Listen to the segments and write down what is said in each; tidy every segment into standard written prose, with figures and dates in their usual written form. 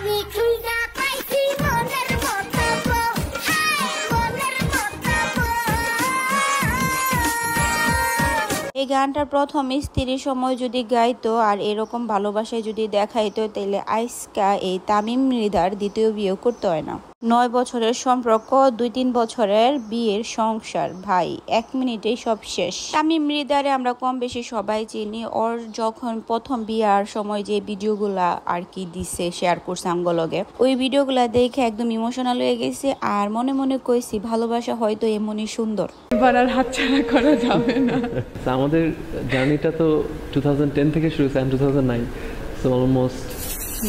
এই গানটার প্রথম স্ত্রীর সময় যদি গাইতো আর এরকম ভালোবাসায় যদি দেখাইতো তাহলে আইসকা এই তামিম মৃধার দ্বিতীয় বিয়ে করতে হয় না। 9 বছরের সম্পর্ক, 2-3 বছরের বিয়ের সংসার, ভাই 1 মিনিটেই সব শেষ। তামিম মৃধারে আমরা কম বেশি সবাই চিনি। ওর যখন প্রথম বিয়ার সময় যে ভিডিওগুলা আর কি দিছে শেয়ার করছে আমগুলোকে, ওই ভিডিওগুলা দেখে একদম ইমোশনাল হয়ে গেছি আর মনে মনে কইছি ভালোবাসা হয়তো এমনই সুন্দর, এবার আর হাতছাড়া করা যাবে না। আমাদের জার্নিটা তো 2010 থেকে শুরু হয়েছে, 2009, সো অলমোস্ট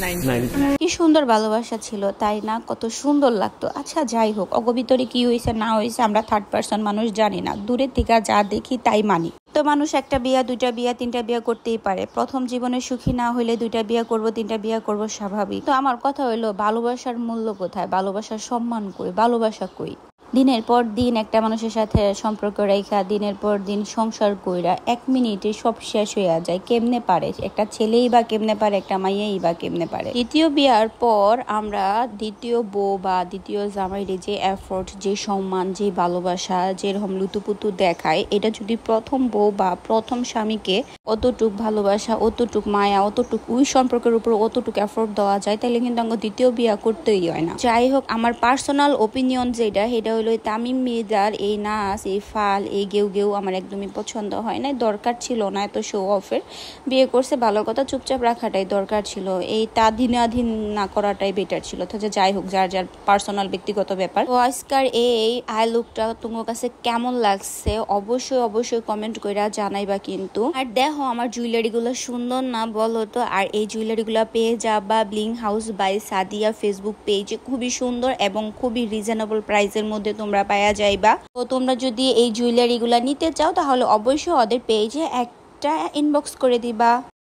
9। কি সুন্দর ভালোবাসা ছিল তাই না, কত সুন্দর লাগতো। আচ্ছা যাই হোক, অগভিতরে কি হয়েছে না হয়েছে আমরা থার্ড পার্সন মানুষ জানি না, দূরের থেকে যা দেখি তাই মানি। তো মানুষ একটা বিয়া, 2টা বিয়া, 3টা বিয়া করতেই পারে। প্রথম জীবনে সুখী না হইলে 2টা বিয়া করব, 3টা বিয়া করব, স্বাভাবিক। তো আমার কথা হইলো ভালোবাসার মূল্য কোথায়, ভালোবাসার সম্মান কই, ভালোবাসা কই? দিনের পর দিন একটা মানুষের সাথে সম্পর্ক রেখা, দিনের পর দিন সংসার কইরা 1 মিনিটে সব শেষ হয়ে যায়। কেমনে পারে একটা ছেলেই বা কেমনে পারে, একটা মাইয়াই বা কেমনে পারে? দ্বিতীয় বিয়ার পর আমরা দ্বিতীয় বউ বা দ্বিতীয় জামাইরে যে এফোর্ট, যে সম্মান, যে ভালোবাসা, যেরকম লুতুপুতু দেখায়, এটা যদি প্রথম বউ বা প্রথম স্বামীকে অতটুক ভালোবাসা, অতটুক মায়া, অতটুক ওই সম্পর্কের উপর অতটুক এফোর্ট দেওয়া যায়, তাহলে কিন্তু আমাকে দ্বিতীয় বিয়া করতেই হয় না। যাই হোক, আমার পার্সোনাল ওপিনিয়ন যেটা, সেটা হলো তামিম মৃধার এই নাচ, এই ফাল, এই গেউ গেউ আমার একদমই পছন্দ হয় না। দরকার ছিল না এত শো অফের। বিয়ে করছে ভালো কথা, চুপচাপ রাখাটাই দরকার ছিল, এই তাদিনাধীন না করাটাই বেটার ছিল। তো যাই হোক, যার যার পার্সোনাল ব্যক্তিগত ব্যাপার। তো আজকার এই আই লুকটা তোমার কাছে কেমন লাগছে অবশ্যই অবশ্যই কমেন্ট কইরা জানাইবা কিন্তু। আর দেখো আমার জুয়েলারি গুলো সুন্দর না বলো তো? আর এই জুয়েলারি গুলা পেয়ে যাবা bling house by Sadia Facebook পেজে, খুবই সুন্দর এবং খুবই রিজনেবল প্রাইসের মধ্যে তোমরা পাওয়া যাইবা। তো তোমরা যদি এই জুয়েলারি গুলা নিতে চাও তাহলে অবশ্যই ওদের পেজে একটা ইনবক্স করে দিবা।